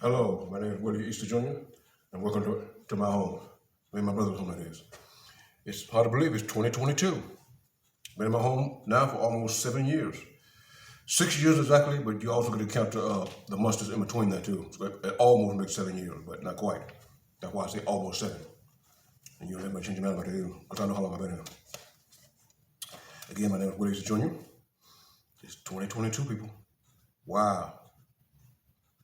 Hello, my name is Willie Easter Jr., and welcome to my home. Me and my brother's home, that is. It's hard to believe it's 2022. Been in my home now for almost 7 years. 6 years exactly, but you also got to count the months in between that too. So it almost makes 7 years, but not quite. That's why I say almost 7. And you'll let me change your mind about it, because I know how long I've been here. Again, my name is Willie Easter Jr. It's 2022, people. Wow.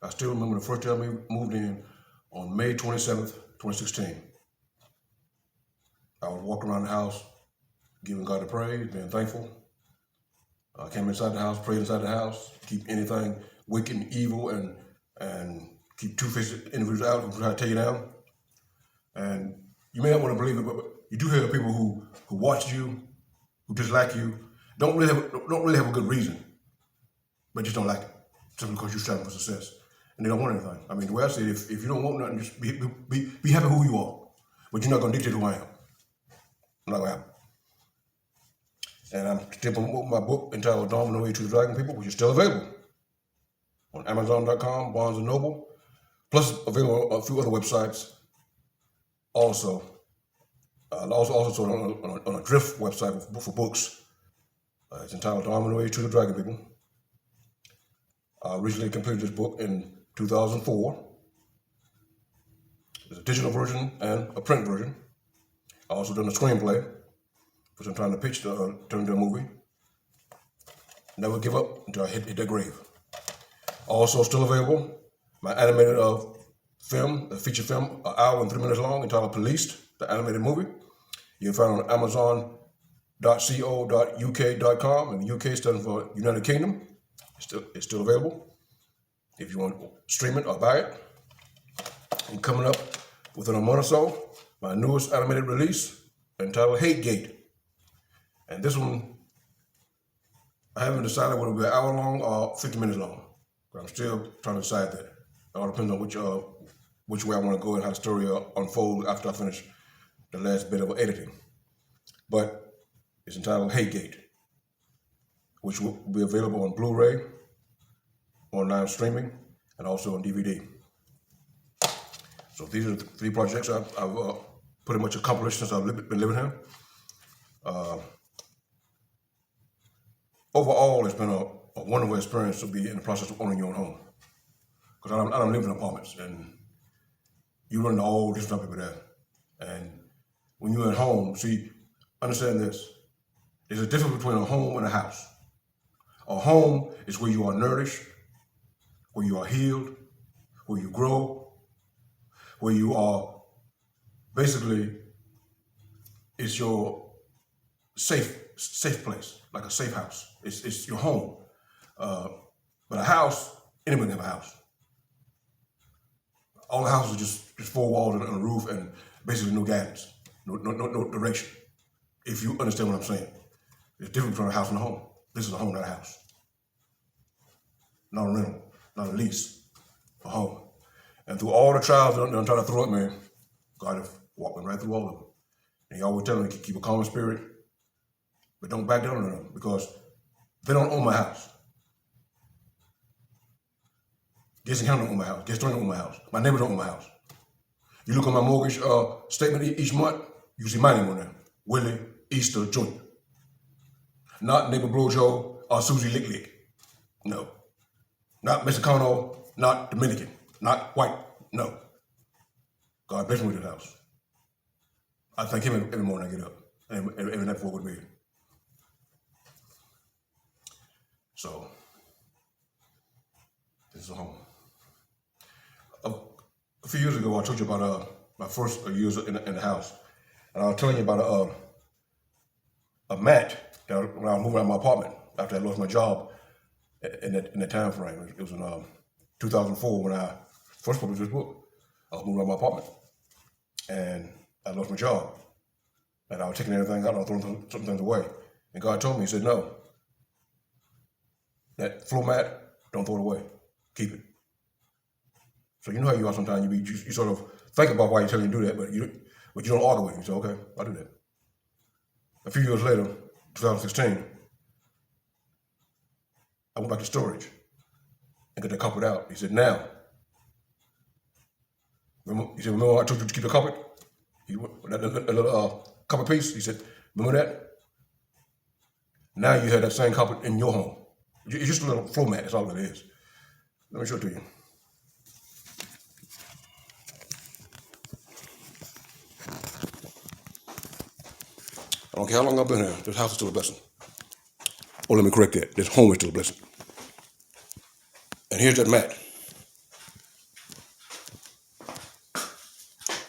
I still remember the first time we moved in on May 27th, 2016. I was walking around the house, giving God the praise, being thankful. I came inside the house, prayed inside the house, keep anything wicked and evil and keep two-faced individuals out who try to tear you down. And you may not want to believe it, but you do have people who watch you, who dislike you, don't really have a good reason, but just don't like it, simply because you're striving for success. And they don't want anything. I mean, the way I say it, if you don't want nothing, just be happy who you are. But you're not going to dictate who I am. I'm not going to happen. And I'm still promoting my book entitled Dawn on the Way to the Dragon People, which is still available on Amazon.com, Barnes & Noble, plus available on a few other websites. Also sold on a Drift website for books. It's entitled Dawn on the Way to the Dragon People. I originally completed this book in 2004. There's a digital version and a print version. I also done a screenplay, which I'm trying to pitch to turn into a movie. Never give up until I hit that grave. Also still available, my animated film, a feature film, an hour and 3 minutes long, entitled Policed, the animated movie. You can find it on amazon.co.uk.com, and the UK stands for United Kingdom. It's still available if you want to stream it or buy it. And coming up within a month or so, my newest animated release entitled Hate Gate. And this one, I haven't decided whether it'll be an hour long or 50 minutes long. But I'm still trying to decide that. It all depends on which way I want to go and how the story unfolds after I finish the last bit of editing. But it's entitled Hate Gate, which will be available on Blu-ray, online streaming, and also on DVD. So these are the 3 projects I've pretty much accomplished since I've been living here. Overall, it's been a wonderful experience to be in the process of owning your own home. Because I don't live in apartments, and you run into all different people there. And when you're at home, see, understand this. There's a difference between a home and a house. A home is where you are nourished, where you are healed, where you grow, where you are basically, it's your safe place, like a safe house. It's your home. But a house, anybody can have a house. All the houses are just 4 walls and a roof and basically no guidance, no direction. If you understand what I'm saying. It's different between a house and a home. This is a home, not a house. Not a rental, not a lease, a home. And through all the trials that I'm trying to throw at me, God has walked me right through all of them. And he always telling me to keep a calm spirit, but don't back down on them, because they don't own my house. Jason County don't own my house. Gastonia don't own my house. My neighbors don't own my house. You look at my mortgage statement each month, you see my name on there, Willie Easter Jr. Not neighbor Brojo or Susie Lick Lick. No. Not Mexicano, not Dominican, not white. No. God bless me with this house. I thank him every morning I get up, and every night before I go to bed. So, this is a home. A few years ago, I told you about my first years in the house, and I was telling you about a mat that when I was moving out of my apartment after I lost my job in that time frame. It was in 2004 when I first published this book. I was moving out of my apartment, and I lost my job, and I was taking everything out and I was throwing some things away. And God told me, he said, no, that floor mat, don't throw it away, keep it. So you know how you are sometimes, you sort of think about why you're telling you to do that, but you don't argue with it. You say, okay, I'll do that. A few years later, 2016, I went back to storage and got that carpet out. He said, now, He said, remember I told you to keep the carpet? That little carpet piece? He said, remember that? Now you have that same carpet in your home. It's just a little floor mat, that's all it is. Let me show it to you. I don't care how long I've been here, this house is still a blessing. Or let me correct that, this home is still a blessing. And here's that mat.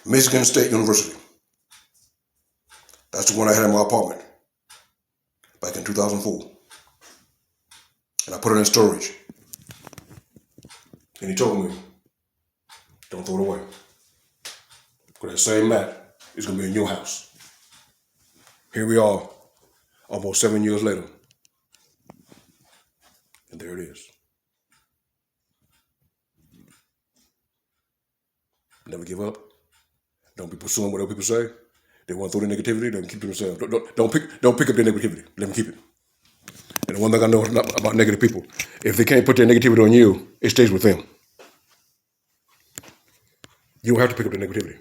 Michigan State University. That's the one I had in my apartment back in 2004. And I put it in storage. And he told me, don't throw it away. Because that same mat is going to be in your house. Here we are, almost 7 years later. And there it is. Never give up. Don't be pursuing what other people say. They want to throw the negativity, they can keep it to themselves. Don't pick up their negativity. Let them keep it. And the one thing I know about negative people, if they can't put their negativity on you, it stays with them. You don't have to pick up the negativity.